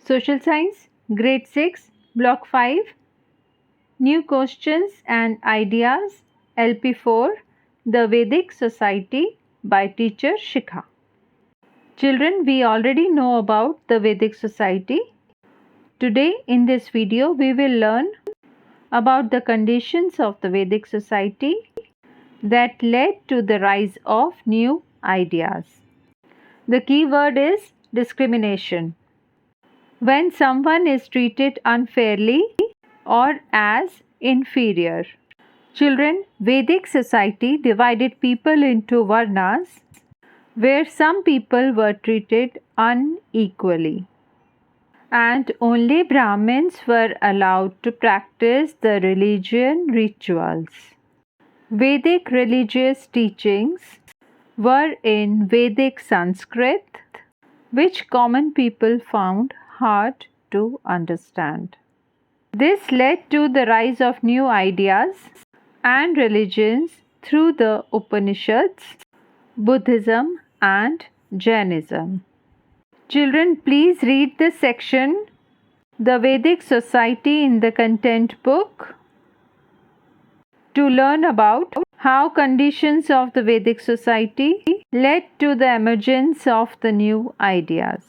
Social Science, Grade 6, Block 5, New Questions and Ideas, LP4, The Vedic Society by teacher Shikha. Children, we already know about the Vedic Society. Today in this video, we will learn about the conditions of the Vedic Society that led to the rise of new ideas. The key word is discrimination. When someone is treated unfairly or as inferior. Children, Vedic society divided people into varnas where some people were treated unequally and only Brahmins were allowed to practice the religion rituals. Vedic religious teachings were in Vedic Sanskrit, which common people found hard to understand. This led to the rise of new ideas and religions through the Upanishads, Buddhism, and Jainism. Children, please read the section The Vedic Society in the content book to learn about how conditions of the Vedic society led to the emergence of the new ideas.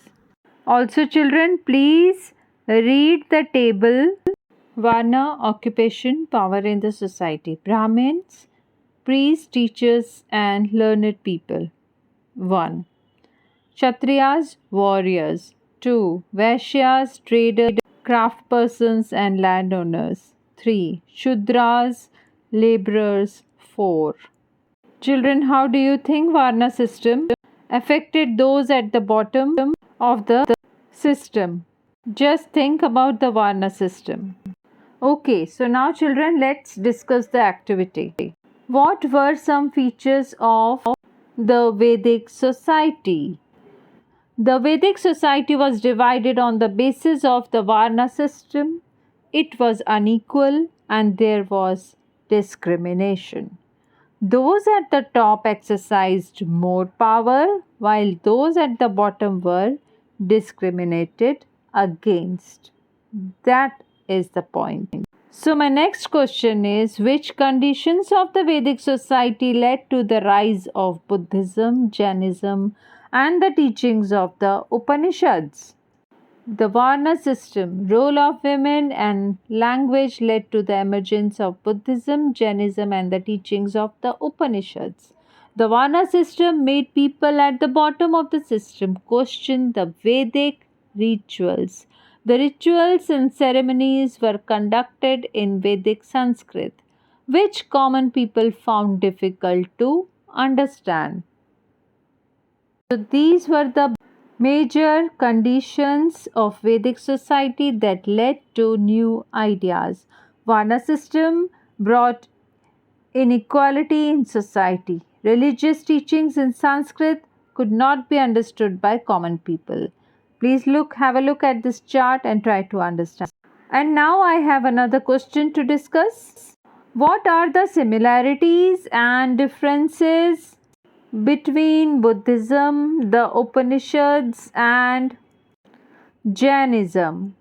Also, children, please read the table Varna, occupation, power in the society. Brahmins, priests, teachers, and learned people. 1. Kshatriyas, warriors. 2. Vaishyas, traders, craftspersons, and landowners. 3. Shudras, laborers. 4. Children, how do you think Varna system affected those at the bottom of the system? Just think about the Varna system. Okay, so now children, let's discuss the activity. What were some features of the Vedic society? The Vedic society was divided on the basis of the Varna system. It was unequal and there was discrimination. Those at the top exercised more power while those at the bottom were discriminated against. That is the point. So my next question is, which conditions of the Vedic society led to the rise of Buddhism, Jainism, and the teachings of the Upanishads? The Varna system, role of women and language led to the emergence of Buddhism, Jainism, and the teachings of the Upanishads. The Varna system made people at the bottom of the system question the Vedic rituals. The rituals and ceremonies were conducted in Vedic Sanskrit, which common people found difficult to understand. So these were the major conditions of Vedic society that led to new ideas. Varna system brought inequality in society. Religious teachings in Sanskrit could not be understood by common people. Please have a look at this chart and try to understand. And now I have another question to discuss. What are the similarities and differences between Buddhism, the Upanishads, and Jainism?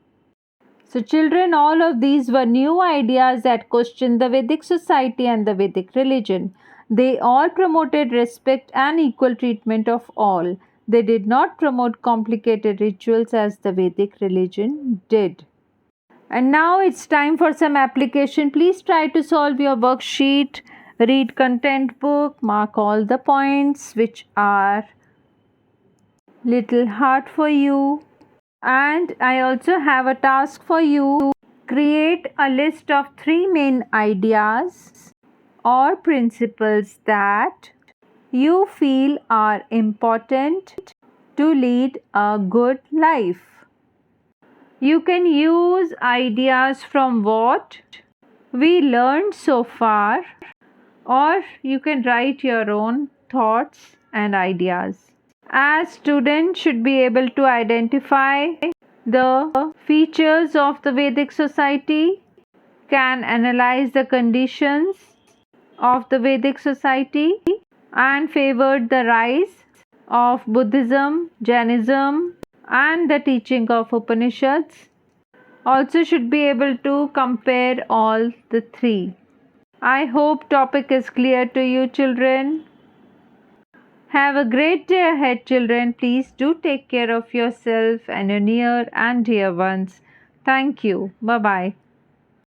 So children, all of these were new ideas that questioned the Vedic society and the Vedic religion. They all promoted respect and equal treatment of all. They did not promote complicated rituals as the Vedic religion did. And now it's time for some application. Please try to solve your worksheet, read content book, mark all the points which are little hard for you. And I also have a task for you. Create a list of 3 main ideas or principles that you feel are important to lead a good life. You can use ideas from what we learned so far, or you can write your own thoughts and ideas. As students should be able to identify the features of the Vedic society, can analyze the conditions of the Vedic society and favored the rise of Buddhism, Jainism, and the teaching of Upanishads. Also should be able to compare all the three. I hope topic is clear to you children. Have a great day ahead children. Please do take care of yourself and your near and dear ones. Thank you. Bye bye.